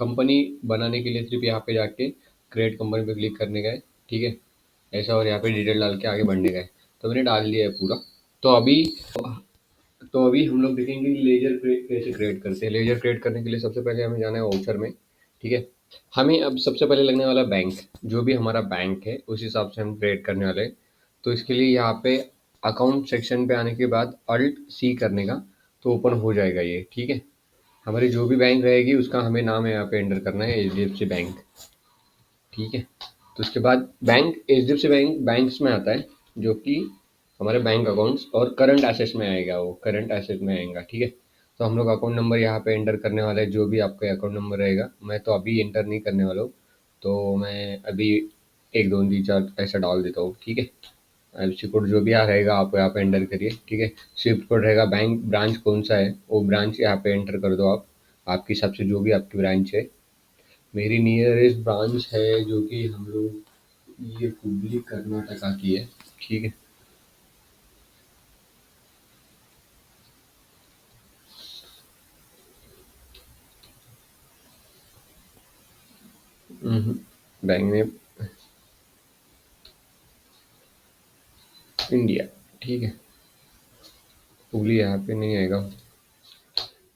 Company बनाने के लिए सिर्फ यहाँ पे जाके क्रिएट कंपनी पे क्लिक करने का है, ठीक है। ऐसा, और यहाँ पे डिटेल डाल के आगे बढ़ने का है। तो मैंने डाल दिया है पूरा। तो अभी तो अभी हम लोग देखेंगे लेजर कैसे क्रिएट करते हैं। लेजर क्रिएट करने के लिए सबसे पहले हमें जाना है वाउचर में, ठीक है। हमें अब सबसे पहले लगने वाला बैंक, जो भी हमारा बैंक है उस हिसाब से हम क्रिएट करने वाले हैं। तो इसके लिए यहाँ पे अकाउंट सेक्शन पे आने के बाद अल्ट सी करने का, तो ओपन हो जाएगा ये, ठीक है। हमारी जो भी बैंक रहेगी उसका हमें नाम है यहाँ पे एंटर करना है, H D F C bank, ठीक है। तो उसके बाद bank, H D F C bank banks में आता है, जो कि हमारे बैंक अकाउंट्स और करंट एसेट्स में आएगा, वो करंट एसेट में आएगा, ठीक है। तो हम लोग अकाउंट नंबर यहाँ पे एंटर करने वाले हैं, जो भी आपका अकाउंट नंबर रहेगा। मैं तो अभी एंटर नहीं करने वाला हूँ, तो मैं अभी 1 2 3 4 ऐसा डाल देता हूँ, ठीक है। IFSC कोड जो भी रहेगा आप यहाँ पे एंटर करिए, ठीक है। स्विफ्ट कोड रहेगा, बैंक ब्रांच कौन सा है वो ब्रांच यहाँ पे एंटर कर दो आप, आपके हिसाब से जो भी आपकी ब्रांच है। मेरी नियरेस्ट ब्रांच है जो कि हम लोग ये हुबली कर्नाटका की है, ठीक है। बैंक में इंडिया, ठीक है। हुबली यहाँ पे नहीं आएगा।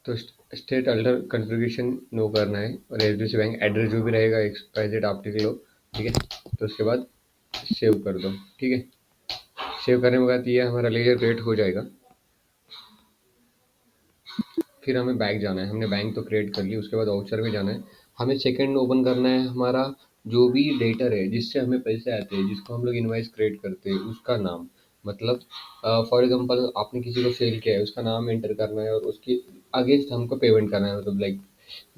तो स्टेट अल्टर कन्फिग्रेशन नो करना है, और H D F C bank address जो भी रहेगा एक्सपाइजेड आप लिख लो, ठीक है। तो उसके बाद सेव कर दो, ठीक है। सेव करने के बाद ये हमारा लेयर क्रिएट हो जाएगा। फिर हमें बैंक जाना है, हमने बैंक तो क्रिएट कर ली, उसके बाद वाउचर में जाना है। हमें सेकंड ओपन करना है हमारा जो भी डेटर है जिससे हमें पैसे आते हैं, जिसको हम लोग इनवाइस क्रिएट करते हैं, उसका नाम, मतलब फॉर एग्जांपल आपने किसी को सेल किया है, उसका नाम एंटर करना है, और उसके अगेंस्ट हमको पेमेंट करना है, मतलब लाइक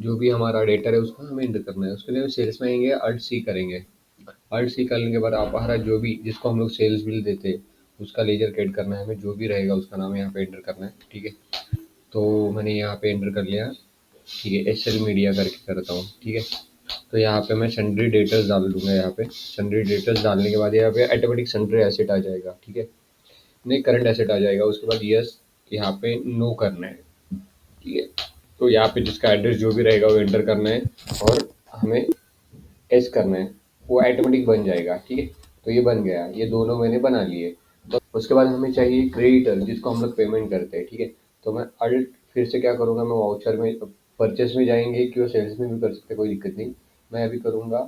जो भी हमारा डेटर है उसका हमें एंटर करना है। उसके लिए सेल्स में आएंगे, अल्ट सी करेंगे। अल्ट सी करने के बाद आप हमारा जो भी जिसको हम लोग सेल्स बिल देते हैं उसका लेजर क्रिएट करना है हमें, जो भी रहेगा उसका नाम यहाँ पे एंटर करना है, ठीक है। तो मैंने यहाँ पे एंटर कर लिया, ठीक है। एसएल मीडिया करके करता हूँ, ठीक है। तो यहाँ पे मैं सन्ड्री डेटर्स डाल दूंगा, यहाँ पे सन्ड्री डेटर्स डालने के बाद यहाँ पे ऑटोमेटिक सन्ड्री एसेट आ जाएगा, ठीक है। नहीं, करंट एसेट आ जाएगा। उसके बाद यस यहाँ पे नो करना है, ठीक है। तो यहाँ पे जिसका एड्रेस जो भी रहेगा वो एंटर करना है, और हमें एस करना है, वो ऑटोमेटिक बन जाएगा, ठीक है। तो ये बन गया, ये दोनों मैंने बना लिए। तो उसके बाद हमें चाहिए क्रेडिटर जिसको हम लोग पेमेंट करते हैं, ठीक है। तो मैं अल्ट फिर से क्या करूँगा, मैं वाउचर में परचेस में जाएंगे कि वो सेल्स में भी कर सकते, कोई दिक्कत नहीं। मैं अभी करूँगा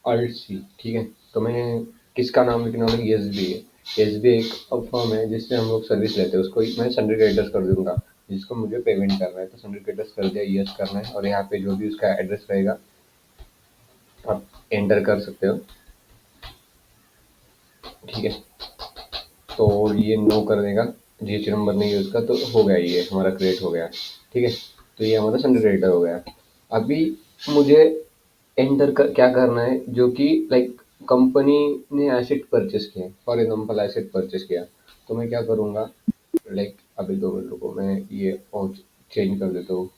अल्ट सी, ठीक है। तो मैं किसका नाम लिखने वाला हूँ, एस बी ए। एस बी एक फर्म है जिससे हम लोग सर्विस लेते हैं, उसको मैं सन्ड्री क्रेडिटर्स कर दूंगा, जिसको मुझे पेमेंट करना है। तो सन्ड्री क्रेडिटर्स कर दिया, यस करना है, और यहाँ पे जो भी उसका एड्रेस रहेगा आप एंटर कर सकते हो, ठीक है। तो ये नो कर देगा, जीएसटी नंबर नहीं है उसका, तो हो गया, ये हमारा क्रिएट हो गया, ठीक है। तो ये हमारा सन्ड्री क्रेडिटर हो गया। अभी मुझे एंटर कर क्या करना है, जो कि लाइक कंपनी ने एसेट परचेस किया, फॉर एग्जांपल एसेट परचेस किया। तो मैं क्या करूँगा, लाइक अभी 2 मिनट रुको, मैं ये चेंज कर देता हूँ।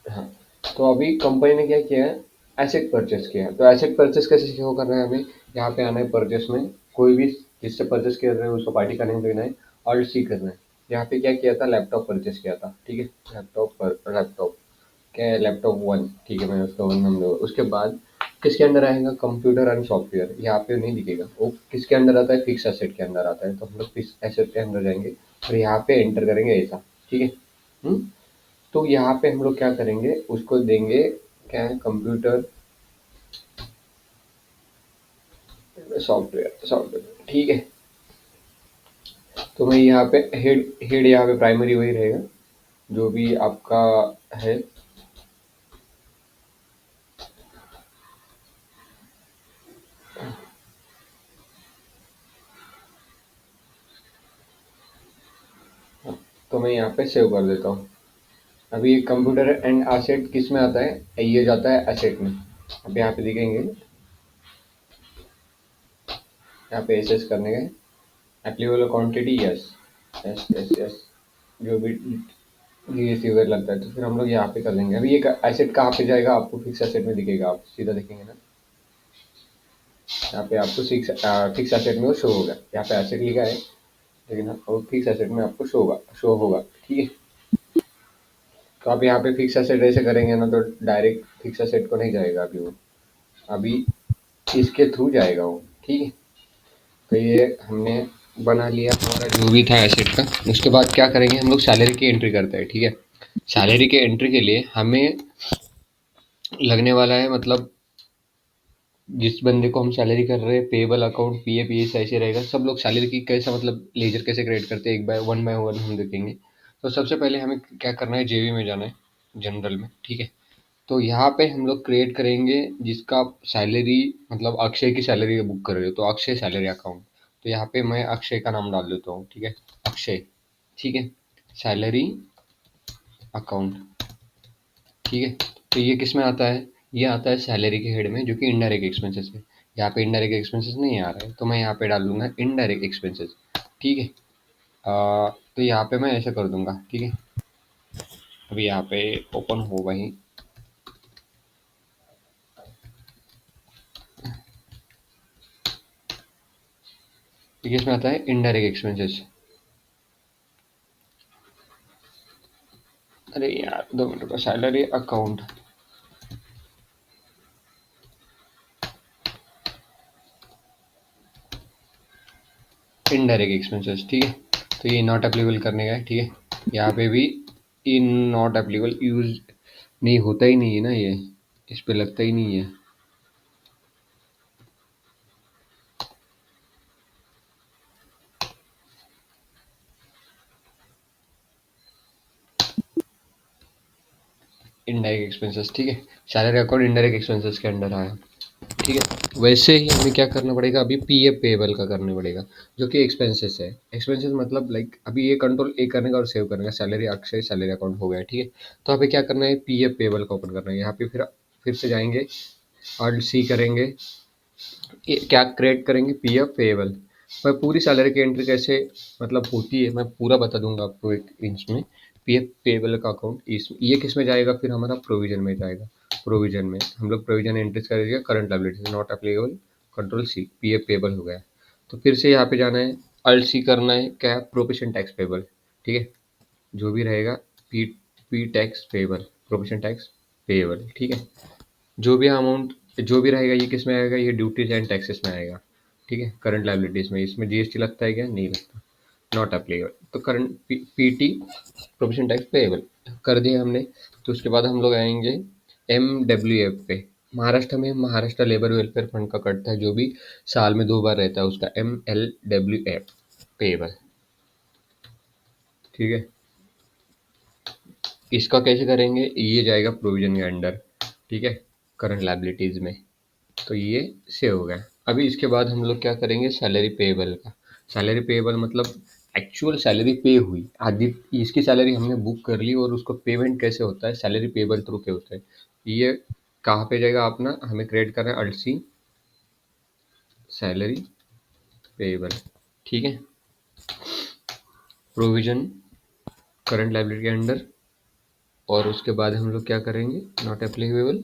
हाँ, तो अभी कंपनी ने क्या किया है, एसेट परचेस किया है। तो एसेट परचेस कैसे शो करना है, हमें यहाँ पे आना है परचेस में, कोई भी जिससे परचेस कर रहे हो उसको पार्टी का नेम देना है, और सी करना है। यहाँ पे क्या किया था, लैपटॉप परचेस किया था, ठीक है। लैपटॉप पर लैपटॉप क्या है, लैपटॉप 1, ठीक है। मैंने उसका 1 नाम दूंगा। उसके बाद किसके अंडर आएगा, कंप्यूटर एंड सॉफ्टवेयर, यहाँ पे नहीं दिखेगा, वो किसके अंडर आता है, फिक्स एसेट के अंदर आता है। तो हम लोग फिक्स एसेट के अंदर जाएंगे, और यहाँ पे एंटर करेंगे ऐसा, ठीक है। हम्म। तो यहाँ पे हम लोग क्या करेंगे, उसको देंगे क्या है, कंप्यूटर सॉफ्टवेयर सॉफ्टवेयर, ठीक है। तो मैं यहाँ पे हेड हेड यहाँ पे प्राइमरी वही रहेगा जो भी आपका है। तो मैं यहाँ पे सेव कर देता हूँ। अभी कंप्यूटर एंड एसेट किस में आता है, ये जाता है एसेट में। अब यहाँ पे दिखेंगे, यहाँ पे एसेस करने गए, applicable quantity yes, yes yes yes, जो भी जीएसटी वगैरह लगता है, तो फिर हम लोग यहाँ पे कर देंगे। अभी ये एसेट कहाँ पे जाएगा, आपको फिक्स एसेट में दिखेगा, आप सीधा देखेंगे ना। यहाँ पे आपको फिक्स एसेट में वो शो होगा। यहाँ पे एसेट लिखा है, लेकिन वो फिक्स एसेट में आपको शो होगा। ठीक है, तो आप यहाँ पे फिक्स एसेट ऐसे करेंगे ना, तो डायरेक्ट फिक्स एसेट को नहीं जाएगा अभी वो, अभी इसके थ्रू जाएगा वो। ठीक है, तो ये हमने बना लिया हमारा जो भी था एसेट का। उसके बाद क्या करेंगे, हम लोग सैलरी की एंट्री करते हैं। ठीक है, सैलरी के एंट्री के लिए हमें लगने वाला है, मतलब जिस बंदे को हम सैलरी कर रहे हैं, पेबल अकाउंट, पीएफ, ये ऐसे रहेगा। सब लोग सैलरी की कैसा, मतलब लेजर कैसे क्रिएट करते हैं, एक बाय वन हम देखेंगे। तो सबसे पहले हमें क्या करना है, जेवी में जाना है, जनरल में। ठीक है, तो यहाँ पे हम लोग क्रिएट करेंगे जिसका सैलरी, मतलब अक्षय की सैलरी बुक कर रहे हो तो अक्षय सैलरी अकाउंट। तो यहाँ पे मैं अक्षय का नाम डाल देता हूँ। ठीक है, अक्षय। ठीक है, सैलरी अकाउंट। ठीक है, तो ये किस में आता है, ये आता है सैलरी के हेड में, जो कि इनडायरेक्ट एक्सपेंसेस है। यहाँ पे इनडायरेक्ट एक्सपेंसेस नहीं आ रहा है, तो मैं यहाँ पे डाल दूंगा इनडायरेक्ट एक्सपेंसेस। ठीक है, तो यहाँ पे मैं ऐसे कर दूंगा। ठीक है, अभी यहाँ पे ओपन होगा ही। ठीक है, इसमें आता है इनडायरेक्ट एक्सपेंसेस। अरे यार 2 मिनट का, सैलरी अकाउंट। Indirect expenses. ठीक है, तो ये नॉट एप्लीकेबल करने का है। ठीक है, यहाँ पे भी इन नॉट एप्लीकेबल यूज नहीं होता ही नहीं है ना, ये इस पे लगता ही नहीं है। Indirect expenses. ठीक है, सैलरी अकाउंट इनडायरेक्ट एक्सपेंसेस के अंडर आया। ठीक है, वैसे ही हमें क्या करना पड़ेगा, अभी पीएफ पेबल का करना पड़ेगा, जो कि एक्सपेंसेस है। एक्सपेंसेस मतलब लाइक अभी ये कंट्रोल ए करने का और सेव करने का, सैलरी अक्षय सैलरी अकाउंट हो गया। ठीक है, तो हमें क्या करना है, पीएफ पेबल का ओपन करना है। यहाँ पे फिर से जाएंगे और सी करेंगे, क्या क्रिएट करेंगे, पीएफ पेएबल। मैं पूरी सैलरी की एंट्री कैसे मतलब होती है, मैं पूरा बता दूंगा आपको एक इंच में। पीएफ पेएबल का अकाउंट इस ये किस में जाएगा, फिर हमारा प्रोविजन में जाएगा। प्रोविजन में हम लोग प्रोविजन एंट्रीज करेंगे, current liabilities not applicable, control C, PF payable हो गया। तो फिर से यहाँ पे जाना है, अल्ट सी करना है, क्या प्रोविजन टैक्स पेएबल। ठीक है, जो भी रहेगा, P P tax payable, provision tax payable. ठीक है, जो भी अमाउंट जो भी रहेगा, ये किस में आएगा, ये ड्यूटीज एंड टैक्सेस में आएगा। ठीक है, करंट लायबिलिटीज में, इसमें जीएसटी लगता है क्या, नहीं लगता, नॉट अप्लीकेबल। तो current PT, provision tax payable कर दिया हमने। तो उसके बाद हम लोग आएंगे एमडब्ल्यूएफ पे। महाराष्ट्र में महाराष्ट्र लेबर वेलफेयर फंड का कटता है, जो भी साल में 2 बार रहता है, उसका MLWF पेएबल। ठीक है, इसका कैसे करेंगे, ये जाएगा प्रोविजन के अंडर। ठीक है, करंट लायबिलिटीज में। तो ये सेव हो गया। अभी इसके बाद हम लोग क्या करेंगे, सैलरी पेएबल का। सैलरी पेएबल मतलब एक्चुअल सैलरी पे हुई आदि, इसकी सैलरी हमने बुक कर ली, और उसको पेमेंट कैसे होता है, सैलरी पेएबल थ्रू के होता है। ये कहाँ पे जाएगा, अपना हमें क्रिएट करना है अल्सी सैलरी पेएबल। ठीक है, प्रोविजन करंट लायबिलिटी के अंडर, और उसके बाद हम लोग क्या करेंगे, नॉट एप्लीकेबल,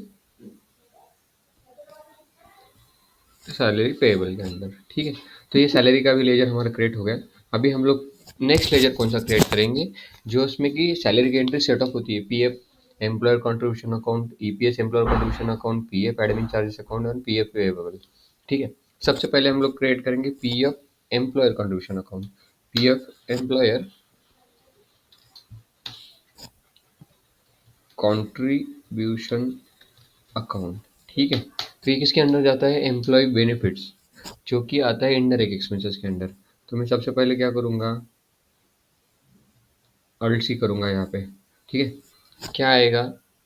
सैलरी पेएबल के अंदर। ठीक है, तो ये सैलरी का भी लेजर हमारा क्रिएट हो गया। अभी हम लोग नेक्स्ट लेजर कौन सा क्रिएट करेंगे, जो उसमें कि सैलरी की एंट्री सेट ऑफ होती है, PF employer contribution account, EPS employer contribution account, PF admin charges account और पीएफ पेएबल। ठीक है, सबसे पहले हम लोग क्रिएट करेंगे PF employer contribution account, PF employer contribution account. ठीक है, तो ये किसके अंडर जाता है, एम्प्लॉय बेनिफिट्स, जो कि आता है इनडायरेक्ट एक्सपेंसेस के अंडर। तो मैं सबसे पहले क्या करूँगा, अल्ट सी करूँगा यहाँ पे। ठीक है, क्या आएगा,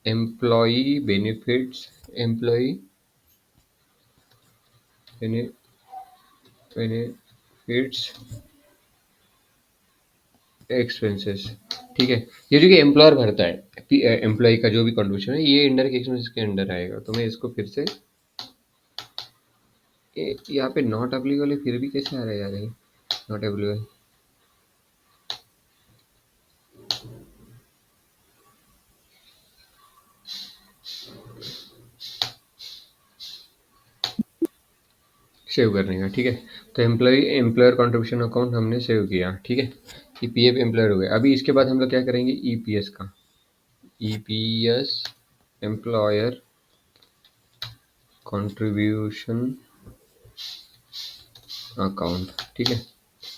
employee benefits, employee benefits expenses. ठीक है, ये जो कि एम्प्लॉयर भरता है, एम्प्लॉय का जो भी कंट्रीब्यूशन है, ये इनडायरेक्ट एक्सपेंसेस के अंडर आएगा। तो मैं इसको फिर से, यहाँ पे नॉट एप्लीकेबल है, फिर भी कैसे आ रहा है यार ये नॉट एप्लीकेबल। सेव करने का, ठीक है। तो एम्प्लॉयर कंट्रीब्यूशन अकाउंट हमने सेव किया, ठीक है। ये पीएफ एम्प्लॉयर हो गया। अभी इसके बाद हम लोग क्या करेंगे, ईपीएस का, ईपीएस एम्प्लॉयर कंट्रीब्यूशन अकाउंट, ठीक है।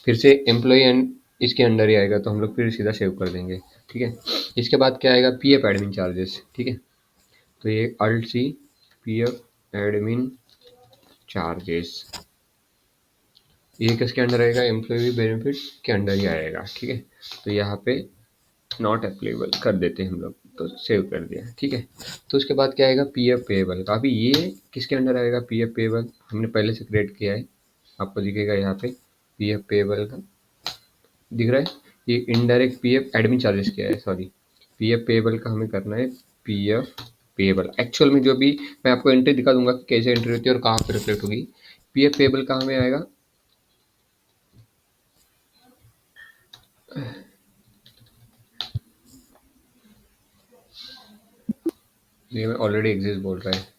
फिर से एम्प्लॉय एंड इसके अंडर ही आएगा, तो हम लोग फिर सीधा सेव कर देंगे, ठीक है। इसके बाद क्या आएगा, पीएफ एडमिन चार्जेस, ठीक है। तो ये alt C PF admin charges, ये किसके अंडर आएगा, एम्प्लॉय बेनिफिट के अंडर ही आएगा, ठीक है। तो यहाँ पे नॉट अप्लीकेबल कर देते हैं हम लोग, तो सेव कर दिया, ठीक है। तो उसके बाद क्या आएगा, पीएफ पेएबल का। अभी ये किसके अंडर आएगा, पीएफ पेएबल हमने पहले से क्रिएट किया है, आपको दिखेगा यहाँ पे पीएफ पेएबल का दिख रहा है। ये इनडायरेक्ट पीएफ एडमिन चार्जेस क्या है, सॉरी, पीएफ पेएबल का हमें करना है पीएफ पेएबल। एक्चुअल में जो भी मैं आपको एंट्री दिखा दूंगा कि कैसे एंट्री होती है और कहाँ पे रिफ्लेक्ट होगी। पीएफ पेएबल का हमें आएगा, ये मैं ऑलरेडी एग्जिस्ट बोल रहा है,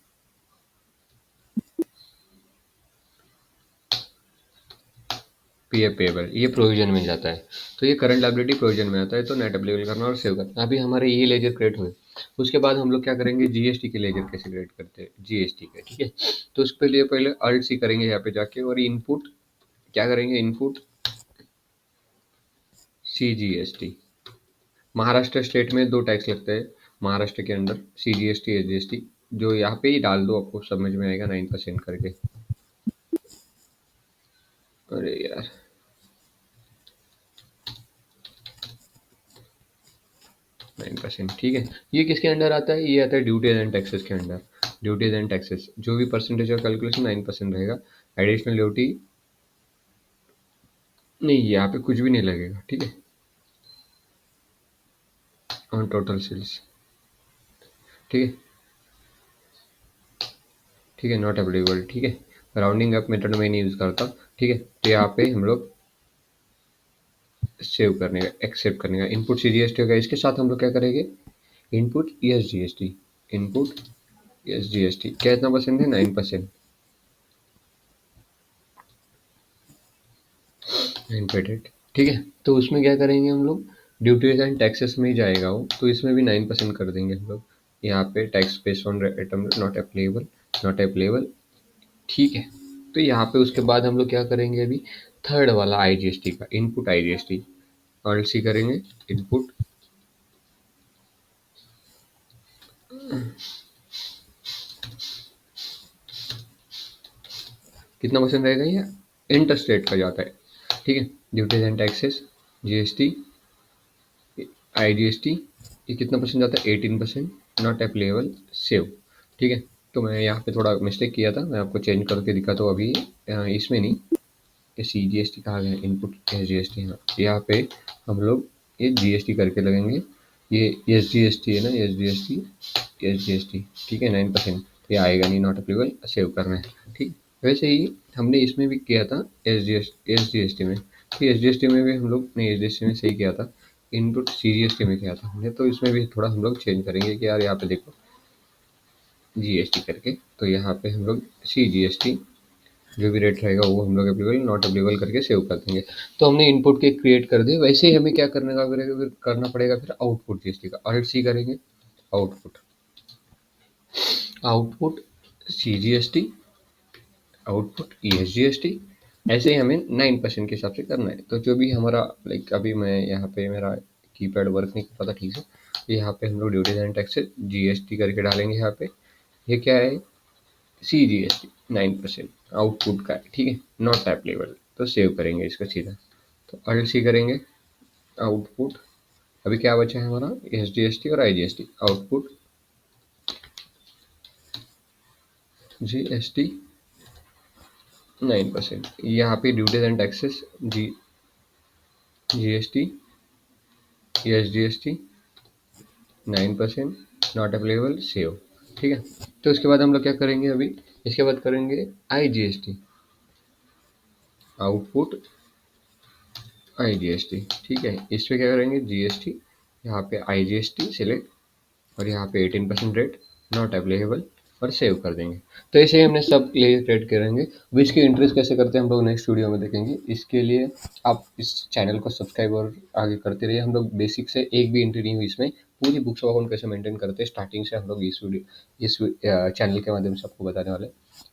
पीएफ पेएबल ये प्रोविजन में जाता है। तो ये करंट लायबिलिटी प्रोविजन में आता है, तो नेट अप्लीकेबल करना और सेव करना। अभी हमारे ये लेजर क्रिएट हुए, उसके बाद हम लोग क्या करेंगे, जीएसटी के लेजर कैसे क्रिएट करते हैं, जीएसटी के, ठीक है। तो उसके लिए पहले अल्ट सी करेंगे यहाँ पे जाके, और इनपुट क्या करेंगे, इनपुट सीजीएसटी। महाराष्ट्र स्टेट में 2 टैक्स लगते हैं महाराष्ट्र के अंदर, सीजीएसटी एसजीएसटी, जो यहाँ पे ही डाल दो, आपको समझ में आएगा 9% करके। अरे यार, 9%, ठीक है। ये किसके अंडर आता है, ये आता है ड्यूटीज एंड टैक्सेस के अंडर। ड्यूटीज एंड टैक्सेस जो भी परसेंटेज ऑफ कैलकुलेशन 9% रहेगा। एडिशनल ड्यूटी नहीं, यहाँ पे कुछ भी नहीं लगेगा, ठीक है, ऑन टोटल सेल्स, ठीक है, ठीक है, नॉट एप्लीकेबल, ठीक है। राउंडिंग अप मेथड में नहीं यूज़ करता, ठीक है। तो यहाँ पे हम लोग सेव करने का, एक्सेप्ट करने का, इनपुट सीजीएसटी होगा। इसके साथ हम लोग क्या करेंगे, इनपुट एसजीएसटी, इनपुट एसजीएसटी कितना परसेंट है, 9%, 9%, ठीक है। तो उसमें क्या करेंगे हम लोग, ड्यूटीज एंड टैक्सेस में ही जाएगा वो, तो इसमें भी 9% कर देंगे हम लोग। यहाँ पे tax based on item not applicable, not applicable, ठीक है। तो यहाँ पे उसके बाद हम लोग क्या करेंगे, अभी थर्ड वाला आईजीएसटी का, इनपुट आईजीएसटी, और सी करेंगे, इनपुट कितना परसेंट रहेगा, ये इंटर स्टेट का जाता है, ठीक है। Duties and taxes, GST, IGST, ये कितना परसेंट जाता है, 18%, नॉट एप्लीकेबल, सेव, ठीक है। तो मैं यहाँ पे थोड़ा मिस्टेक किया था, मैं आपको चेंज करके दिखाता हूँ अभी, इसमें नहीं, ये सी जी एस टी कहा गया, input S G S T, हाँ यहाँ पे हम लोग ये जी एस टी करके लगेंगे। ये एस जी एस टी है ना, S G S T, S G S T, ठीक है, 9%, तो ये आएगा नहीं, नॉट अप्लीकेबल, सेव करना है, ठीक। वैसे ही हमने इसमें भी किया था, एस जी एस टी में, तो एस जी एस टी में भी हम लोग ने एस जी एस टी में सही किया था, input C G S T में किया था हमने, तो इसमें भी थोड़ा हम लोग चेंज करेंगे कि यार यहाँ पे देखो जी एस टी करके, तो यहाँ पे हम लोग सी जी एस टी जो भी रेट रहेगा वो हम लोग अप्लीकेबल नॉट अप्लीकेबल करके सेव कर देंगे। तो हमने इनपुट के क्रिएट कर दिए। वैसे ही हमें क्या करने का फिर करना पड़ेगा, फिर आउटपुट जीएसटी का, अल्ट सी करेंगे, आउटपुट, आउटपुट सीजीएसटी, आउटपुट ईएसजीएसटी, ऐसे ही हमें 9% के हिसाब से करना है। तो जो भी हमारा, लाइक अभी मैं यहाँ पे मेरा कीपैड वर्क नहीं कर पाता ठीक से, यहाँ पे हम लोग ड्यूटीज एंड टैक्सेस जीएसटी करके डालेंगे यहाँ पे। ये क्या है, सी जी एस टी 9% आउटपुट का है, ठीक है, नॉट एप्लीकेबल, तो सेव करेंगे इसको सीधा। तो अल्ट सी करेंगे, आउटपुट, अभी क्या बचा है हमारा, एस जी एस टी और I G S T, output G S T 9%, यहाँ पे duties and taxes G G S T, S G S T 9%, not applicable, save, ठीक है। तो उसके बाद हम लोग क्या करेंगे, अभी इसके बाद करेंगे I G S T, output I G S T, ठीक है। इस पे क्या करेंगे, जी एस टी, यहाँ पे आई जी एस टी सिलेक्ट, और यहाँ पे 18% रेट, नॉट एप्लीकेबल, और सेव कर देंगे। तो ऐसे ही हमने सब लेयर क्रिएट करेंगे। अब इसकी एंट्रीज कैसे करते हैं हम लोग नेक्स्ट वीडियो में देखेंगे। इसके लिए आप इस चैनल को सब्सक्राइब और आगे करते रहिए। हम लोग बेसिक से एक भी एंट्री नहीं हुई इसमें, पूरी बुक्स ऑफ अकाउंट कैसे मेंटेन करते हैं स्टार्टिंग से हम लोग इस चैनल के माध्यम से आपको बताने वाले हैं।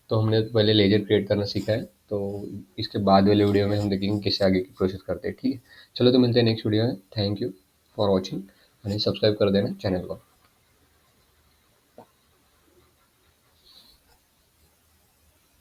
तो हमने पहले लेजर क्रिएट करना सीखा है, तो इसके बाद वाले वीडियो में हम देखेंगे कैसे आगे की प्रोसेस करते हैं। ठीक है, चलो तो मिलते हैं नेक्स्ट वीडियो में। थैंक यू फॉर वॉचिंग, और सब्सक्राइब कर देना चैनल को।